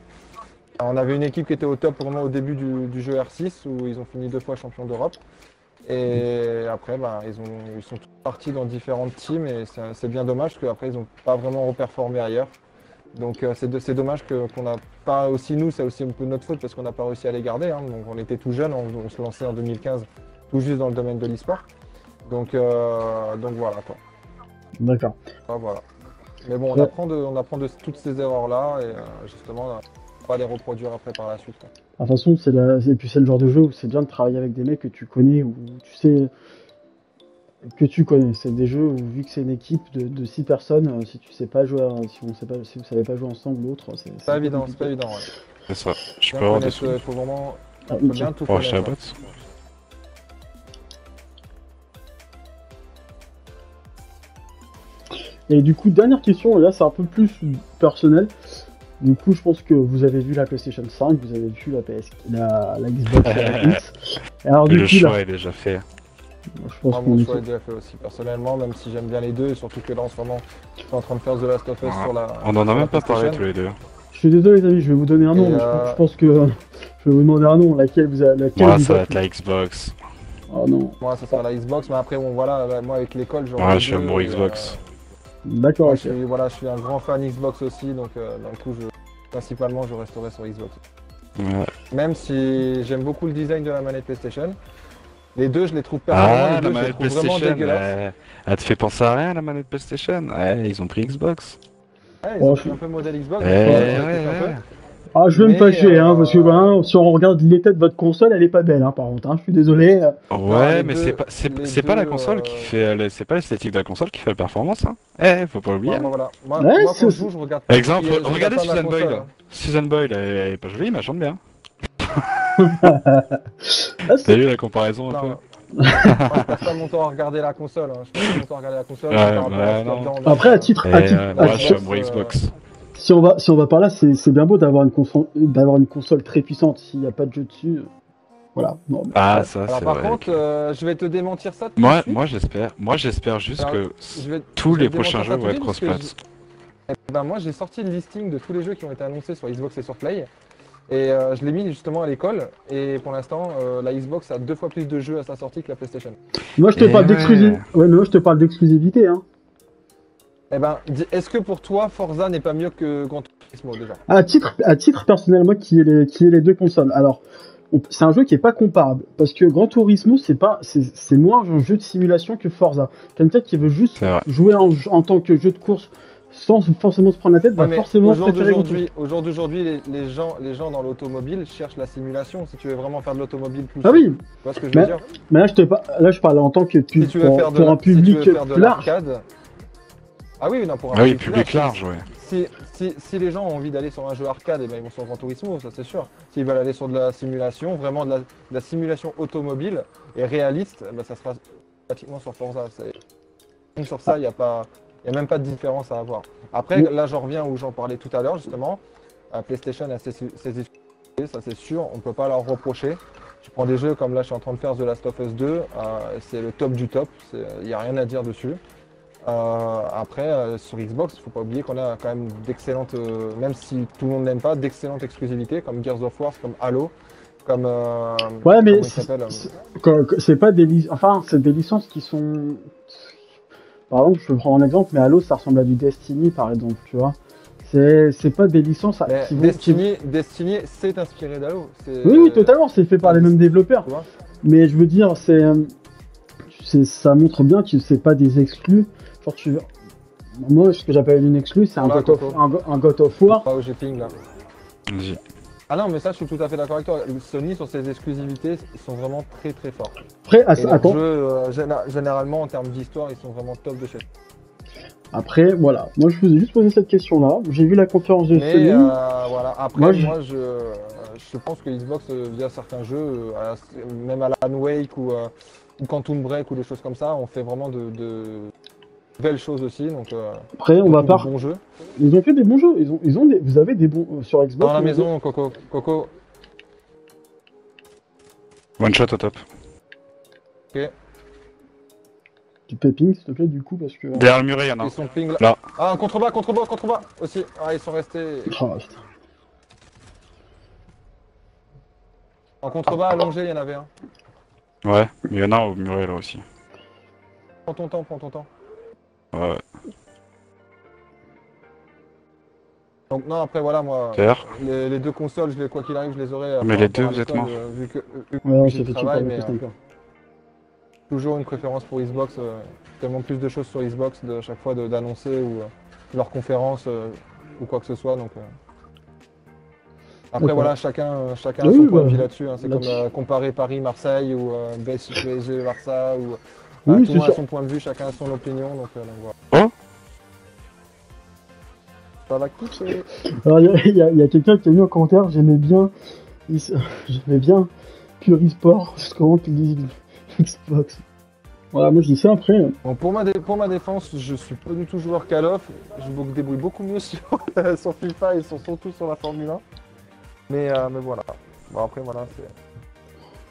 On avait une équipe qui était au top vraiment au début du jeu R6 où ils ont fini 2 fois champions d'Europe. Et après, ils sont tous partis dans différentes teams et c'est bien dommage parce qu'après, ils n'ont pas vraiment reperformé ailleurs. Donc c'est dommage qu'on n'a pas aussi, nous, c'est aussi un peu notre faute parce qu'on n'a pas réussi à les garder. Hein. Donc on était tout jeunes, on se lançait en 2015 tout juste dans le domaine de l'e-sport. Donc voilà quoi. D'accord. Voilà. Mais bon, on apprend de toutes ces erreurs-là et justement, pas les reproduire après par la suite. Quoi. De toute façon, c'est le genre de jeu où c'est bien de travailler avec des mecs que tu connais, ou tu sais que tu connais. C'est des jeux où, vu que c'est une équipe de 6 personnes, si tu sais pas jouer, si vous savez pas jouer ensemble ou l'autre, c'est pas évident, c'est pas évident. Ouais. C'est ça. Je peux avoir des sous. Faut vraiment bien tout faire. Acheter la boîte. Et du coup, dernière question, et là c'est un peu plus personnel. Du coup, je pense que vous avez vu la PlayStation 5, vous avez vu la Xbox X. Et alors, du Le coup, choix là, est déjà fait. je pense Moi, qu'on mon est. choix est déjà fait aussi, personnellement, même si j'aime bien les deux, et surtout que là, en ce moment, je suis en train de faire The Last of Us Ah, sur la. On en a sur la même pas parlé PlayStation. tous les deux. Je suis désolé, les amis, je vais vous donner un nom, Et, mais je pense que je vais vous demander un nom, laquelle Moi, vous ça va êtes. être la Xbox. Oh non. Moi, ça sera la Xbox, mais après, bon, voilà, moi, avec l'école, j'aurai Ouais, les je suis deux, amoureux et, Xbox. D'accord, moi, ok. je suis un grand fan Xbox aussi, donc du coup, principalement, je resterai sur Xbox. Ouais. Même si j'aime beaucoup le design de la manette PlayStation, les deux, je les trouve personnellement, Ah, les la deux, je les manette trouve vraiment PlayStation, dégueulasses. elle te fait penser à rien, la manette PlayStation? Ouais, ils ont pris Xbox. Ouais, ils Oh, ont je- pris un peu le modèle Xbox, donc Ouais, ça Ouais. me ouais, touche un peu. ouais. Ah, je vais me Mais, fâcher, hein, parce que si on regarde l'état de votre console, elle est pas belle, hein, par contre. Hein, je suis désolé. Non, Ouais, les mais deux, c'est pas la console qui fait, c'est pas l'esthétique de la console qui fait la performance, hein. Faut pas oublier. moi, voilà. Ouais, Moi, quand je joue, Exemple, je regarde regardez pas ma Susan console, Boyle. hein. Susan Boyle, elle est pas jolie, mais elle chante bien. Ah, T'as vu la comparaison un peu? Non, moi, je passe pas mon temps à regarder la console, hein. Je passe pas mon temps à regarder la console Ouais, par rapport à ouais, ce qu'il y a non. dedans. Après, Moi, je suis amoureux Xbox. si on va par là, c'est bien beau d'avoir une console très puissante. S'il n'y a pas de jeu dessus, voilà. Non, mais Ah, après, ça, Alors c'est par vrai. contre, je vais te démentir ça tout de Moi, suite. moi, j'espère juste Alors, que je vais- tous je vais les te prochains démentir ça jeux vont tout de être suite, parce que cross-plat. moi, j'ai sorti le listing de tous les jeux qui ont été annoncés sur Xbox et sur Play. Et je l'ai mis justement à l'école. Et pour l'instant, la Xbox a 2 fois plus de jeux à sa sortie que la PlayStation. moi, je te Eh parle ouais. d'exclusivité. Ouais, mais moi, je te parle d'exclusivité, hein. Eh ben, est-ce que pour toi, Forza n'est pas mieux que Gran Turismo déjà? À titre personnel, moi, qui est les deux consoles. Alors, c'est un jeu qui est pas comparable parce que Gran Turismo, c'est moins un jeu de simulation que Forza. Quelqu'un qui veut juste C'est vrai. jouer en tant que jeu de course sans forcément se prendre la tête, va Ouais, mais forcément préférer Gran Turismo. au jour d'aujourd'hui, les gens dans l'automobile cherchent la simulation. Si tu veux vraiment faire de l'automobile plus, Ah oui, tu vois ce que je veux mais, dire? mais là, je parle en tant que Si tu veux faire de pour un public si tu veux faire de plus large. l'arcade. Ah oui, non, pour un Ah oui, public public large. large, ouais. Si les gens ont envie d'aller sur un jeu arcade, eh ben, ils vont sur Gran Turismo, ça c'est sûr. S'ils veulent aller sur de la simulation, vraiment de la simulation automobile et réaliste, eh ben, ça sera pratiquement sur Forza. Même sur ça, il n'y a même pas de différence à avoir. Après, là j'en reviens où j'en parlais tout à l'heure justement. PlayStation a ses exclusivités, ça c'est sûr, on ne peut pas leur reprocher. Je prends des jeux comme là je suis en train de faire The Last of Us 2, c'est le top du top, il n'y a rien à dire dessus. Après, sur Xbox, il ne faut pas oublier qu'on a quand même d'excellentes, même si tout le monde n'aime pas, d'excellentes exclusivités comme Gears of War, comme Halo, comme. Ouais, mais comment il s'appelle c'est pas enfin, c'est des licences qui sont. Par exemple, je peux prendre un exemple, mais Halo, ça ressemble à du Destiny, par exemple, tu vois. C'est pas des licences Mais qui vont. Destiny s'est inspiré d'Halo. Oui, oui, totalement, c'est fait par les mêmes développeurs. Tu vois. Mais je veux dire, ça montre bien que c'est pas des exclus. Genre, moi, ce que j'appelle une exclue, c'est un Voilà, God of War. Pas au GPing là. Vas-y. Ah non, mais ça, je suis tout à fait d'accord avec toi. Sony, sur ses exclusivités, ils sont vraiment très très forts. Après, Et leurs attends. jeux, généralement, en termes d'histoire, ils sont vraiment top de chez. Après, voilà. Moi, je vous ai juste posé cette question-là. J'ai vu la conférence de Mais Sony. voilà. Après, Moi, je pense que Xbox, via certains jeux, même à Alan Wake ou Quantum Break ou des choses comme ça, on fait vraiment de belles choses aussi. Donc, Après, on va beaucoup pas. de bons jeux. Ils ont fait des bons jeux. Vous avez des bons sur Xbox. Dans la vous maison, Coco. One shot au top. Ok. Du péping, s'il te plaît, du coup, parce que. Derrière le muret, il y en a un. Ils sont ping là. Là. Ah, un contrebas aussi. Ah, ils sont restés. Oh, putain. En contrebas allongé, il y en avait un. Ouais, mais il y en a un au muret là aussi. Prends ton temps. Ouais. Donc non, après voilà, moi, Faire. les deux consoles, quoi qu'il arrive, je les aurai. Mais par les rapport deux, à vous êtes l'école, morts. Vu que Ouais, on j'ai s'est du fait travail, tuer mais par le sniper. toujours une préférence pour Xbox. Tellement plus de choses sur Xbox de chaque fois d'annoncer ou leur conférence ou quoi que ce soit. Donc après D'accord. voilà, chacun a Oui, son point de voilà. vue là-dessus. Hein. C'est comme Là-dessus. comparer Paris-Marseille ou PSG Barça ou Oui, tout c'est le monde a sûr. son point de vue, chacun a son opinion. Donc voilà. Oh. Ça va kiffer. Alors, il y a quelqu'un qui a mis en commentaire, j'aimais bien Pure eSport, je comment qu'ils disent Xbox. Voilà, moi je dis ça après. Bon, pour ma défense, je suis pas du tout joueur Call of. Je me débrouille beaucoup mieux sur, sur FIFA et surtout sur la Formule 1. Mais voilà. Bon, après, voilà, c'est.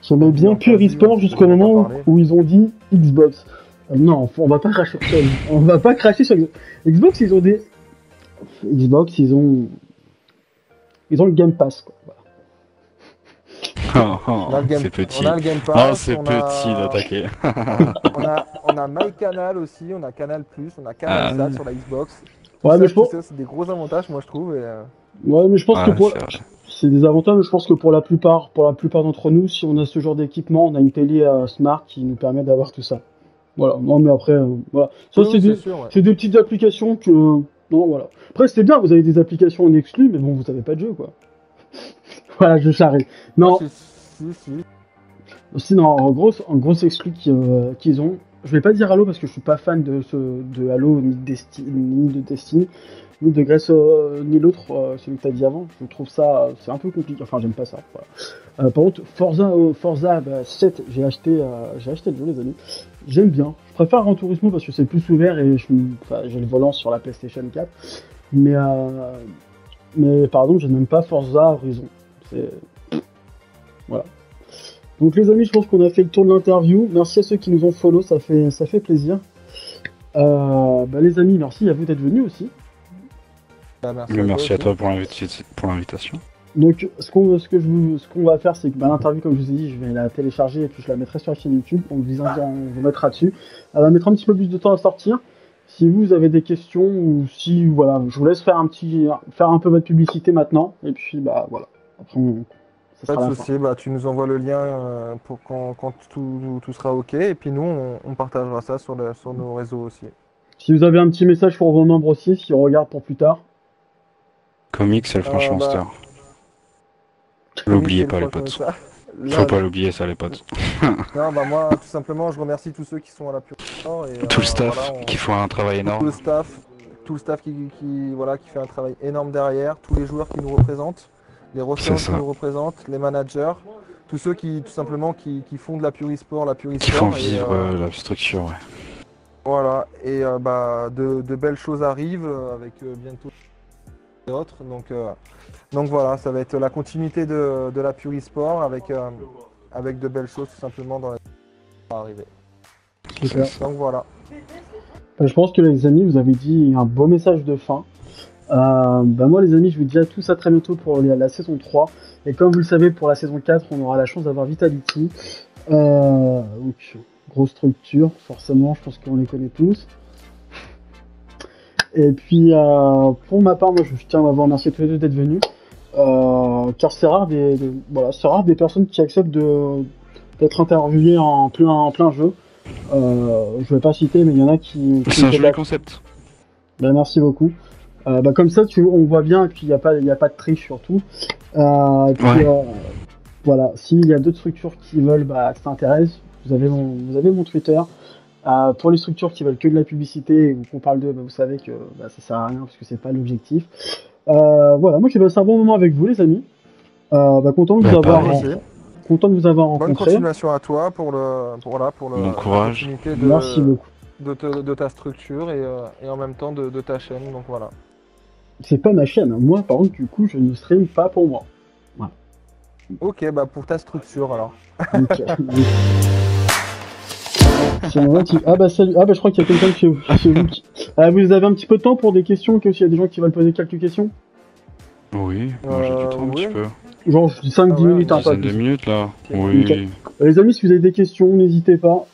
J'aimais bien en Pure quasi, eSport on jusqu'au peut en moment parler. où ils ont dit Xbox. Non, on va pas cracher sur on va pas cracher sur Xbox. Ils ont des Xbox, ils ont le Game Pass, quoi. Voilà. Oh, oh, On a le Game, c'est petit. on a le Game Oh, Pass, c'est petit d'attaquer. on a MyCanal aussi, on a Canal+, on a CanalSat Ah, sur la Xbox. Ouais, mais je Tout pense, ça, c'est des gros avantages, moi je trouve. ouais, mais je pense que ouais, pour, c'est vrai. c'est des avantages, mais je pense que pour la plupart d'entre nous, si on a ce genre d'équipement, on a une télé smart qui nous permet d'avoir tout ça. Voilà. Non, mais après, voilà. Ça, Oui, oui, c'est sûr, ouais. c'est des petites applications que, non, voilà. Après, c'est bien, vous avez des applications en exclu, mais bon, vous avez pas de jeu, quoi. Voilà, je charrie. Ah, Non, si. sinon, en gros exclu qu'ils ont, je vais pas dire Halo parce que je suis pas fan de Halo, ni de Destiny, ni de Grace, ni l'autre, celui que t'as dit avant. Je trouve ça, c'est un peu compliqué. Enfin, j'aime pas ça. Voilà. Par contre, Forza 7, j'ai acheté le jeu, les amis. J'aime bien. Je préfère Gran Turismo parce que c'est plus ouvert et enfin, j'ai le volant sur la PlayStation 4. Mais, pardon, je n'aime pas Forza Horizon. C'est, voilà. Donc les amis, je pense qu'on a fait le tour de l'interview. Merci à ceux qui nous ont follow, ça fait plaisir. Les amis, merci à vous d'être venus aussi. Bah, merci Mais à toi merci à aussi. toi pour l'invitation. Donc ce qu'on va faire, c'est que l'interview, comme je vous ai dit, je vais la télécharger et puis je la mettrai sur la chaîne YouTube. On vous mettra dessus. Elle va mettre un petit peu plus de temps à sortir. Si vous avez des questions ou si voilà, je vous laisse faire un peu votre publicité maintenant. Et puis bah voilà. Après, ça Pas sera de la fin. souci, bah, tu nous envoies le lien pour quand tout sera OK. Et puis nous, on partagera ça sur nos réseaux aussi. Si vous avez un petit message pour vos membres aussi, s'ils regardent pour plus tard. Comics, c'est le French Monster. Bah, Comics, L'oubliez c'est le pas, les franchement potes. ça. Faut Là, pas l'oublier, ça, les potes. non, bah moi, tout simplement, je remercie tous ceux qui sont à la Pure Sport et Tout le voilà, staff qui font un travail tout le énorme. staff, voilà, qui fait un travail énorme derrière, tous les joueurs qui nous représentent, les C'est rosters qui ça. nous représentent, les managers, tous ceux qui tout simplement qui font de la Pure Sport, Qui font et vivre la structure, ouais. voilà, et bah de belles choses arrivent avec bientôt et autres, donc voilà, ça va être la continuité de la Pure Sport avec de belles choses tout simplement dans les à arriver. Super. Donc voilà. Je pense que les amis, vous avez dit un beau message de fin. Moi les amis, je vous dis à tous à très bientôt pour la saison 3. Et comme vous le savez, pour la saison 4, on aura la chance d'avoir Vitality. Donc, grosse structure, forcément, je pense qu'on les connaît tous. Et puis, pour ma part, moi je tiens à vous remercier tous les deux d'être venus. Car c'est rare c'est rare des personnes qui acceptent d'être interviewées en plein jeu. Je vais pas citer, mais il y en a qui C'est un me joli concept. Ben, merci beaucoup. Comme ça, on voit bien qu'il n'y a pas, il y a pas de triche surtout. Et puis, Ouais. voilà, s'il y a d'autres structures qui veulent que ça intéresse, vous avez mon Twitter. Pour les structures qui veulent que de la publicité ou qu'on parle d'eux, vous savez que ça sert à rien parce que c'est pas l'objectif. Voilà, moi j'ai passé un bon moment avec vous les amis. Content de vous avoir, Pareil. Merci. content de vous avoir Bonne rencontré. continuation à toi pour Bon la courage. continuité Merci beaucoup. de ta structure et en même temps de ta chaîne. Donc voilà. C'est pas ma chaîne. Moi, par contre, du coup, je ne stream pas pour moi. Ok, bah pour ta structure alors. Donc, c'est un petit... salut. Je crois qu'il y a quelqu'un chez vous. Vous avez un petit peu de temps pour des questions, que s'il y a des gens qui veulent poser quelques questions. Oui, moi j'ai du temps un petit oui. peu. Genre 5-10 ouais, minutes, Une hein, pas dizaine de plus. minutes là. Ok. Oui. Les amis, si vous avez des questions, n'hésitez pas.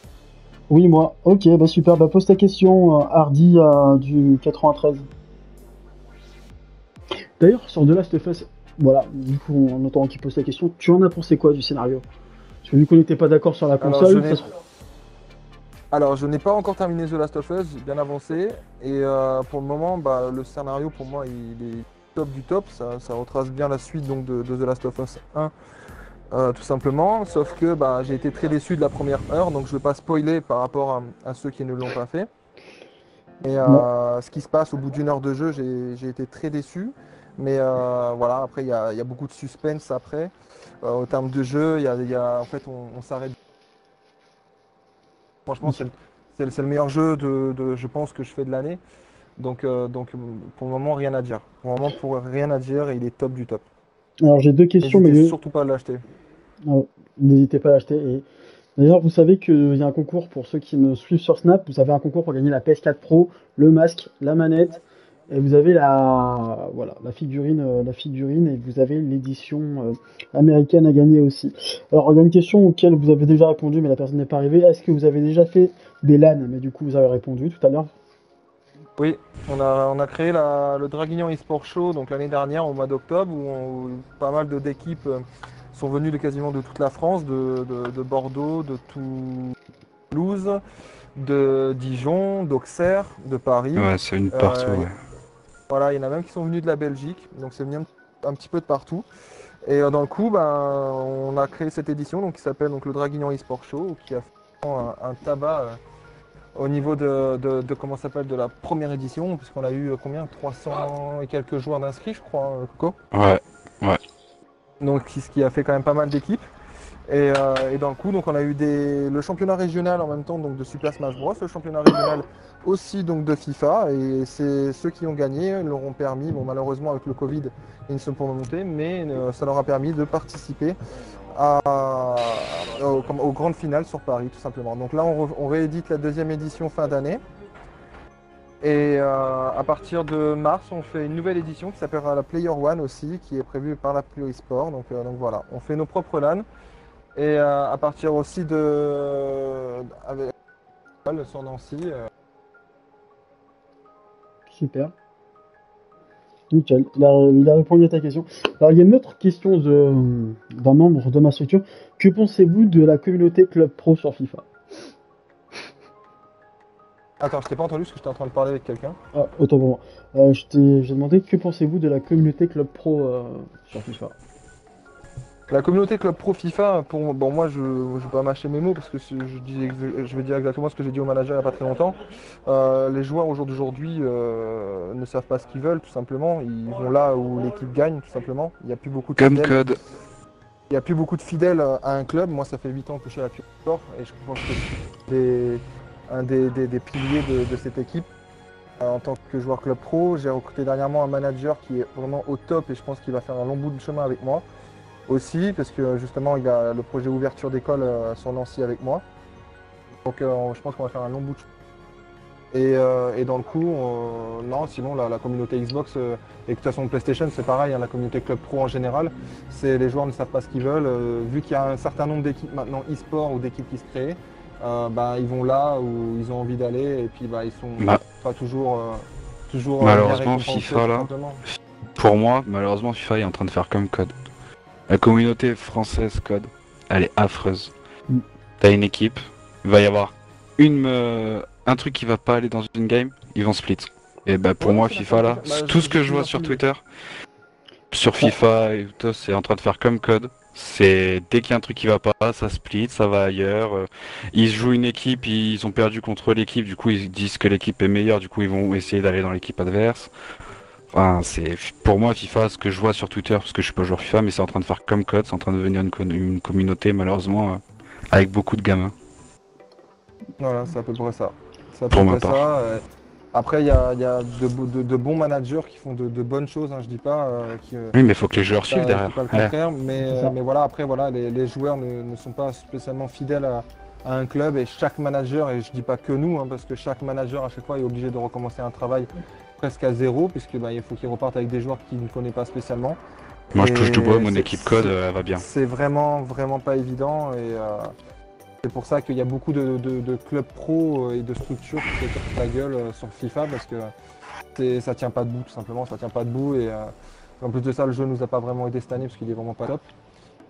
Oui, moi. Ok, super. Pose ta question, Hardy du 93. D'ailleurs, sur The Last of Us, voilà, du coup, en entendant qu'il pose ta question, tu en as pensé quoi du scénario? Parce que vu qu'on n'était pas d'accord sur la console, Alors, je n'ai pas encore terminé The Last of Us, j'ai bien avancé. Et pour le moment, le scénario, pour moi, il est top du top. Ça retrace bien la suite donc, de The Last of Us 1, tout simplement. Sauf que j'ai été très déçu de la première heure, donc je ne vais pas spoiler par rapport à ceux qui ne l'ont pas fait. Et non. ce qui se passe au bout d'une heure de jeu, j'ai été très déçu. Mais voilà, après, il y a beaucoup de suspense après. Au terme de jeu, en fait, on s'arrête. Franchement, c'est le meilleur jeu je pense, que je fais de l'année. Donc, pour le moment, rien à dire. Pour le moment, rien à dire, et il est top du top. Alors j'ai deux questions, mais N'hésitez surtout pas à l'acheter. n'hésitez pas à l'acheter. Et d'ailleurs, vous savez qu'il y a un concours pour ceux qui me suivent sur Snap. Vous avez un concours pour gagner la PS4 Pro, le masque, la manette, et vous avez la figurine, et vous avez l'édition américaine à gagner aussi. Alors il y a une question auquel vous avez déjà répondu, mais la personne n'est pas arrivée. Est-ce que vous avez déjà fait des LAN? Mais du coup, vous avez répondu tout à l'heure. Oui, on a créé le Draguignan eSport Show donc l'année dernière au mois d'octobre où pas mal d'équipes sont venues quasiment de toute la France, de Bordeaux, de Toulouse, de Dijon, d'Auxerre, de Paris. Ouais, c'est une partout, Euh, ouais. Voilà, il y en a même qui sont venus de la Belgique, donc c'est venu un petit peu de partout. Et dans le coup, on a créé cette édition donc, qui s'appelle donc, le Draguignan eSport Show, qui a fait un tabac au niveau comment ça s'appelle, de la première édition, puisqu'on a eu combien 300 et quelques joueurs d'inscrits, je crois, Coco. Ouais, ouais. Donc, ce qui a fait quand même pas mal d'équipes. Et dans le coup, donc, on a eu le championnat régional en même temps donc, de Super Smash Bros, le championnat régional aussi donc, de FIFA. Et c'est ceux qui ont gagné leur ont permis, bon, malheureusement avec le Covid, ils ne sont pas montés, mais ça leur a permis de participer aux grandes finales sur Paris, tout simplement. Donc là, on réédite la deuxième édition fin d'année. Et à partir de mars, on fait une nouvelle édition qui s'appellera la Player One aussi, qui est prévue par la Plurisport. Donc voilà, on fait nos propres LAN. Et à partir aussi avec sur Nancy. Super. Nickel. Il a répondu à ta question. Alors, il y a une autre question d'un membre de ma structure. Que pensez-vous de la communauté Club Pro sur FIFA? Attends, je t'ai pas entendu parce que j'étais en train de parler avec quelqu'un. Ah, autant pour moi. J'ai demandé que pensez-vous de la communauté Club Pro sur FIFA? La communauté Club Pro FIFA, moi je vais pas mâcher mes mots parce que je vais dire exactement ce que j'ai dit au manager il n'y a pas très longtemps. Les joueurs au jour d'aujourd'hui ne savent pas ce qu'ils veulent tout simplement. Ils vont là où l'équipe gagne tout simplement. Il n'y a plus beaucoup de Comme fidèles. code. Il n'y a plus beaucoup de fidèles à un club. Moi ça fait 8 ans que je suis à la Pure Sport et je pense que c'est un des piliers de cette équipe. En tant que joueur Club Pro, j'ai recruté dernièrement un manager qui est vraiment au top et je pense qu'il va faire un long bout de chemin avec moi. Aussi, parce que justement, il y a le projet ouverture d'école sur Nancy avec moi. Donc, je pense qu'on va faire un long bout de chemin. Et dans le coup, non, sinon, la communauté Xbox et de toute façon PlayStation, c'est pareil, hein, la communauté Club Pro en général, les joueurs ne savent pas ce qu'ils veulent. Vu qu'il y a un certain nombre d'équipes maintenant e-sport ou d'équipes qui se créent, ils vont là où ils ont envie d'aller et puis ils sont pas toujours malheureusement, bien récompensés, FIFA là, simplement. pour moi, malheureusement, FIFA est en train de faire comme code. La communauté française code, elle est affreuse. T'as une équipe, il va y avoir un truc qui va pas aller dans une game, ils vont split. Et pour moi, FIFA là, tout ce que je vois sur Twitter, sur FIFA et tout, c'est en train de faire comme code. C'est dès qu'il y a un truc qui va pas, ça split, ça va ailleurs. Ils jouent une équipe, ils ont perdu contre l'équipe, du coup ils disent que l'équipe est meilleure, du coup ils vont essayer d'aller dans l'équipe adverse. Enfin, c'est pour moi FIFA, ce que je vois sur Twitter, parce que je suis pas joueur FIFA, mais c'est en train de faire comme code, c'est en train de devenir une communauté malheureusement avec beaucoup de gamins. Voilà, c'est à peu près ça. C'est à Pour peu ma près part. ça. Après, il y a de bons managers qui font de bonnes choses, hein, je dis pas Oui, mais il faut que les joueurs suivent je derrière. dis pas le Ouais. contraire, C'est ça. mais voilà, après, voilà, les joueurs ne sont pas spécialement fidèles à un club et chaque manager, et je dis pas que nous, hein, parce que chaque manager à chaque fois est obligé de recommencer un travail presque à zéro, puisque il faut qu'il reparte avec des joueurs qu'il ne connaît pas spécialement. Moi je touche du bois, Et mon équipe code, elle va bien. c'est vraiment, vraiment pas évident. Et c'est pour ça qu'il y a beaucoup de clubs pro et de structures qui se cassent la gueule sur FIFA parce que ça tient pas debout, tout simplement. Ça tient pas debout. Et en plus de ça, le jeu nous a pas vraiment aidé cette année parce qu'il est vraiment pas top.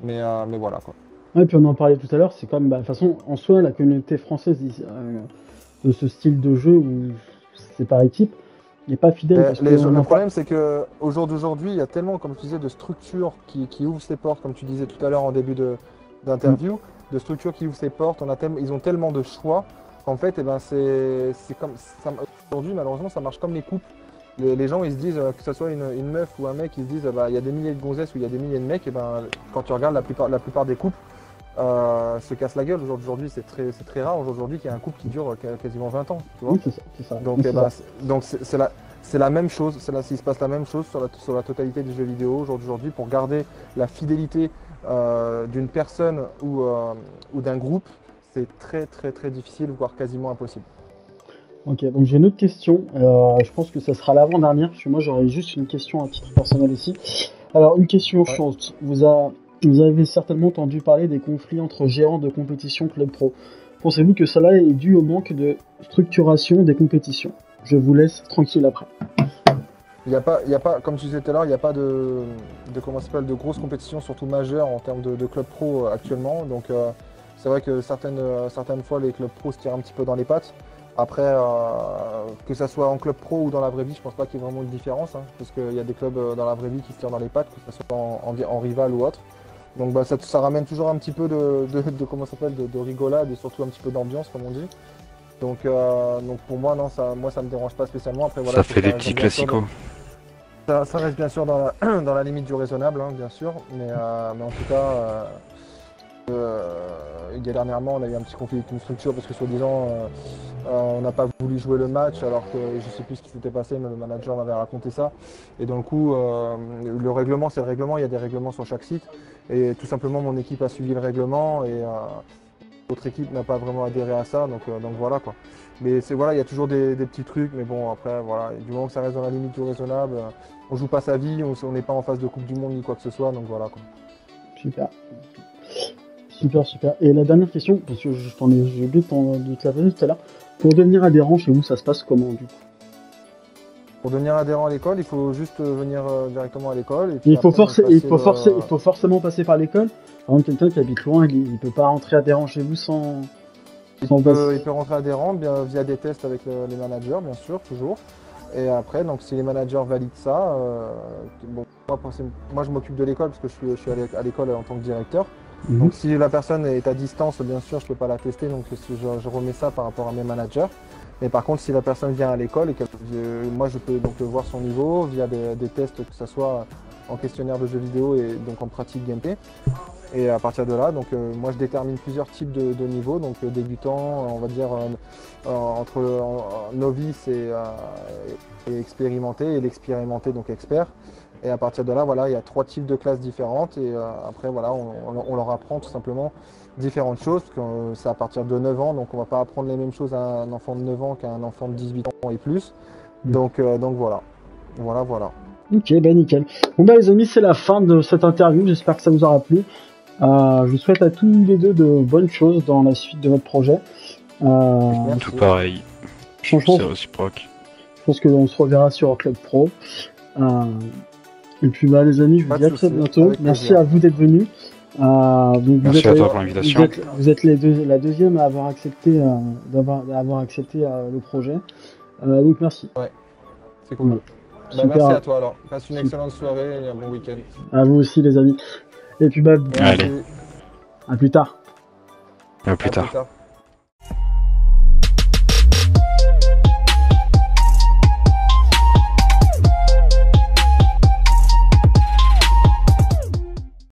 Mais voilà quoi. Ouais, puis on en parlait tout à l'heure, c'est comme, de toute façon, en soi, la communauté française de ce style de jeu où c'est par équipe, n'est pas fidèle. Parce que Le problème, c'est qu'au jour d'aujourd'hui, il y a tellement, comme tu disais, de structures qui ouvrent ses portes, comme tu disais tout à l'heure en début d'interview, de structures qui ouvrent ses portes. Ils ont tellement de choix qu'en fait, c'est comme ça. Aujourd'hui, malheureusement, ça marche comme les couples. Les gens, ils se disent, que ce soit une meuf ou un mec, ils se disent, il y a des milliers de gonzesses ou il y a des milliers de mecs. Et quand tu regardes la plupart des couples, se cassent la gueule. Aujourd'hui, c'est très rare aujourd'hui qu'il y ait un couple qui dure quasiment 20 ans. Tu vois, Oui, c'est ça. donc, Oui, c'est ça. c'est la même chose. Il se passe la même chose sur la totalité des jeux vidéo aujourd'hui pour garder la fidélité d'une personne ou d'un groupe. C'est très difficile, voire quasiment impossible. Ok, donc j'ai une autre question. Je pense que ça sera l'avant-dernière, parce que moi j'aurais juste une question à titre personnel aussi. Alors, une question Ouais. chaude. Vous avez certainement entendu parler des conflits entre gérants de compétition club pro. Pensez-vous que cela est dû au manque de structuration des compétitions? Je vous laisse tranquille après. Il y a pas, comme tu disais tout à l'heure, il n'y a pas comment ça s'appelle, de grosses compétitions, surtout majeures en termes de clubs pro actuellement. Donc c'est vrai que certaines fois les clubs pro se tirent un petit peu dans les pattes. Après, que ça soit en club pro ou dans la vraie vie, je pense pas qu'il y ait vraiment de différence, hein, parce qu'il y a des clubs dans la vraie vie qui se tirent dans les pattes, que ce soit en rival ou autre. Donc bah, ça ramène toujours un petit peu comment ça s'appelle, de rigolade et surtout un petit peu d'ambiance, comme on dit. Donc pour moi, non, ça me dérange pas spécialement. Après, voilà, Ça il faut fait que des ça reste petits bien sûr classicos. ça reste bien sûr dans la limite du raisonnable, hein, bien sûr. Mais en tout cas, dernièrement, on a eu un petit conflit avec une structure parce que soi-disant, on n'a pas voulu jouer le match alors que je sais plus ce qui s'était passé, mais le manager m'avait raconté ça. Et dans le coup, le règlement, c'est le règlement, il y a des règlements sur chaque site. Et tout simplement, mon équipe a suivi le règlement et l'autre équipe n'a pas vraiment adhéré à ça, donc voilà quoi. Mais voilà, il y a toujours des petits trucs, mais bon après voilà, du moment que ça reste dans la limite du raisonnable, on joue pas sa vie, on n'est pas en phase de Coupe du Monde ni quoi que ce soit, donc voilà quoi. Super. Super. Et la dernière question, parce que j'ai oublié de te la poser tout à l'heure. Pour devenir adhérent chez vous, ça se passe comment du coup? Pour devenir adhérent à l'école, il faut juste venir directement à l'école et puis Il faut, après, donc, passer il faut forcément passer par l'école. Par exemple, quelqu'un qui habite loin, il peut pas rentrer adhérent chez vous sans passer. il peut rentrer adhérent bien, via des tests avec les managers, bien sûr, toujours. Et après, donc si les managers valident ça, bon, moi je m'occupe de l'école parce que je suis à l'école en tant que directeur. Mhm. Donc si la personne est à distance, bien sûr, je ne peux pas la tester, donc je remets ça par rapport à mes managers. Mais par contre, si la personne vient à l'école, moi je peux donc voir son niveau via des tests, que ce soit en questionnaire de jeux vidéo et donc en pratique gameplay. Et à partir de là, donc moi je détermine plusieurs types de niveaux, donc débutant, on va dire entre novice et expérimenté, et l'expérimenté donc expert. Et à partir de là, voilà, il y a 3 types de classes différentes et après voilà, on leur apprend tout simplement différentes choses, parce que c'est à partir de 9 ans, donc on ne va pas apprendre les mêmes choses à un enfant de 9 ans qu'à un enfant de 18 ans et plus. Donc voilà. Voilà. Ok, ben nickel. Bon bah les amis, c'est la fin de cette interview. J'espère que ça vous aura plu. Je vous souhaite à tous les deux de bonnes choses dans la suite de votre projet. Merci. Tout pareil. Franchement, C'est réciproque. je pense qu'on se reverra sur Club Pro. Et puis bah les amis, je vous Pas dis de à très souci, bientôt. avec Merci plaisir. à vous d'être venus. Donc Merci à toi pour l'invitation. vous êtes la deuxième à avoir accepté, le projet. Donc merci. C'est cool. Voilà. Bah, Super. merci à toi alors. Passe une excellente soirée et un bon week-end. À vous aussi les amis. Et puis bah Allez. à plus tard. À plus À tard. plus tard.